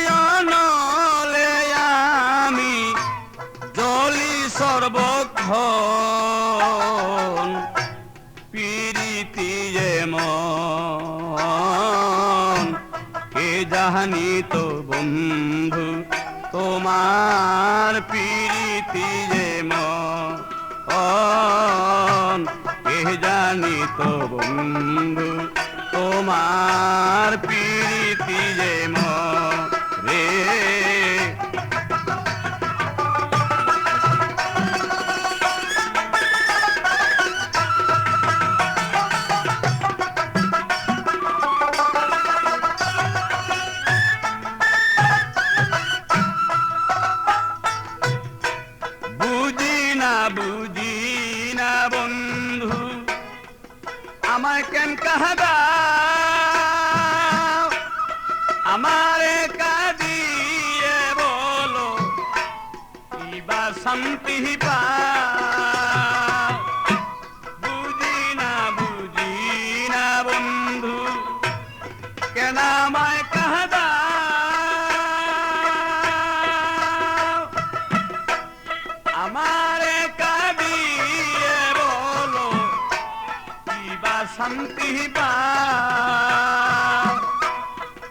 বিরহয়নলে আমি জলি সর্বক্ষণ প্রীতি যেমন কে জানি তো বন্ধু তোমার প্রীতি যেমন কে জানি তো বন্ধু তোমার প্রীতি যেমন রে বুঝি না বন্ধু আমায় কেন কাহাদা আমারে কাঁদিয়ে বলো কিবা শান্তি পা বুঝি না বন্ধু কেন আমায় কাহাদা আমারে কাঁদিয়ে বলো কিবা শান্তি পা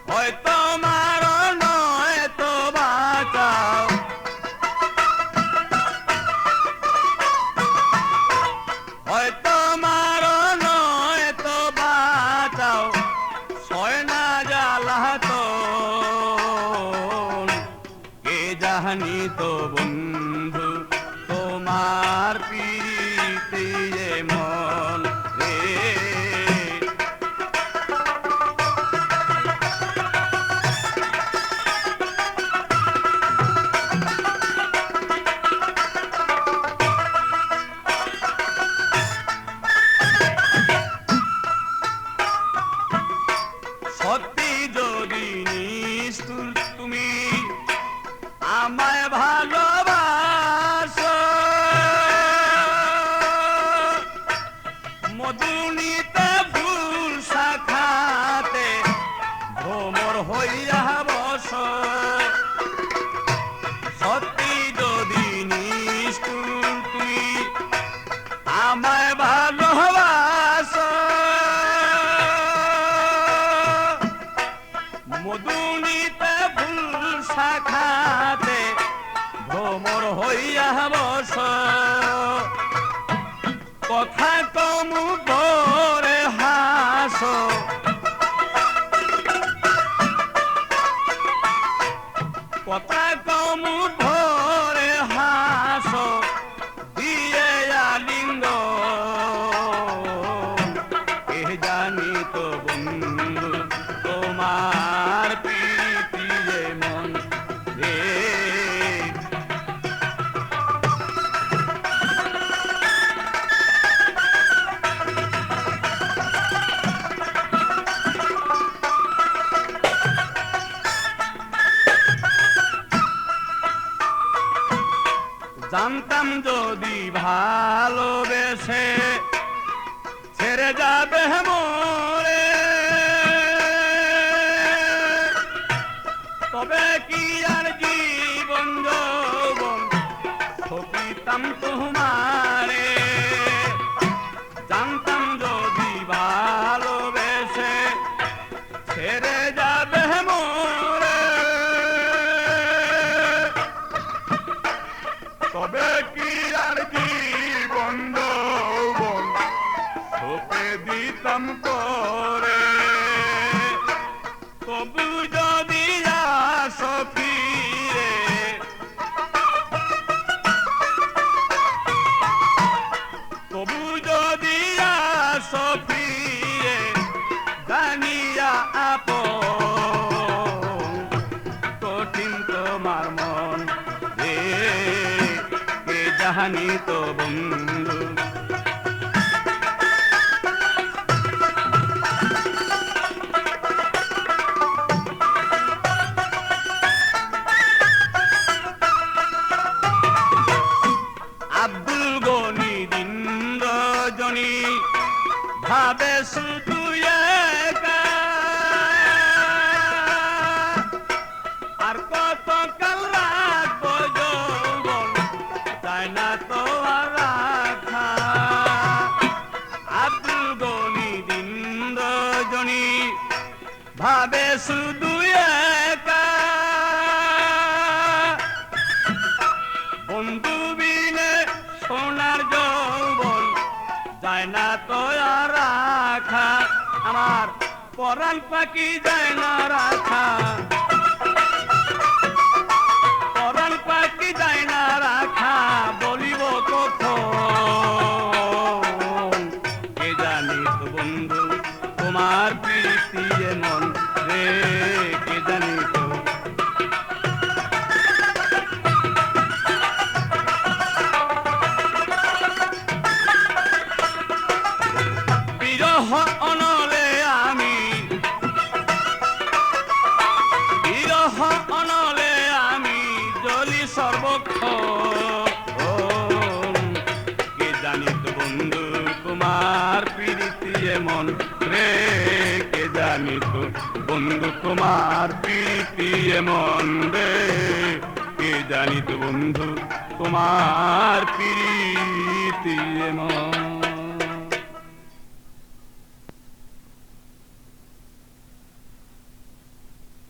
হয়তো মারো নয় তো বাঁচাও হয়তো মারো নয় তো বাঁচাও সয় না জ্বালা তো কে জানি তো বন্ধু তোমার প্রীতি যেমন রে সত্যি যদি নিষ্ঠুর তুমি আমায় ভালোবাসো মধুনিতে ফুল শাখাতে ভ্রমর হইয়া বস সত্যি যদি নিষ্ঠুর তুমি আমায় ভালোবাসো মধুনিতে ফুল শাখাতে ভ্রমর হইয়া বস কথা কমু করে হাস কথা কমু ভরে হাস দিয়ে আলিঙ্গ কে জানি তো বন্ধু তোমার প্রীতি যেমন রে জানতাম যদি ভালোবেসে ছেড়ে যাবে মোরে তবে কি আর জীবন যৌবন সপিতাম তোমারে জানতাম যদি ভালোবেসে ছেড়ে যাবে মোরে তবে কি আর জীবন যৌবন সপে দিতাম করে তবু যদি আসো ফিরে তবু যদি আসো ফিরে জানিয়া আপন কঠিন তোমার মন রে কে জানি তো বন্ধু আব্দুল গনি দিন রজনী ভাবে শুধু একা ভাবে শুধু একা বন্ধু বিনে সোনার যৌবন যায় না তো আর রাখা আমার পরাণ পাখি যায় না রাখা পরাণ পাখি যায় না রাখা বলিব কখন কে জানি তো বন্ধু তোমার প্রীতি এমন রে কে জানি তো বিরহ অনলে আমি বিরহ অনলে আমি জ্বলি সর্বক্ষণ কে জানি তো বন্ধু তোমার প্রীতি এমন রে কে জানি তো বন্ধু তোমার প্রীতি এমন রে কে জানি তো বন্ধু তোমার প্রীতি এমন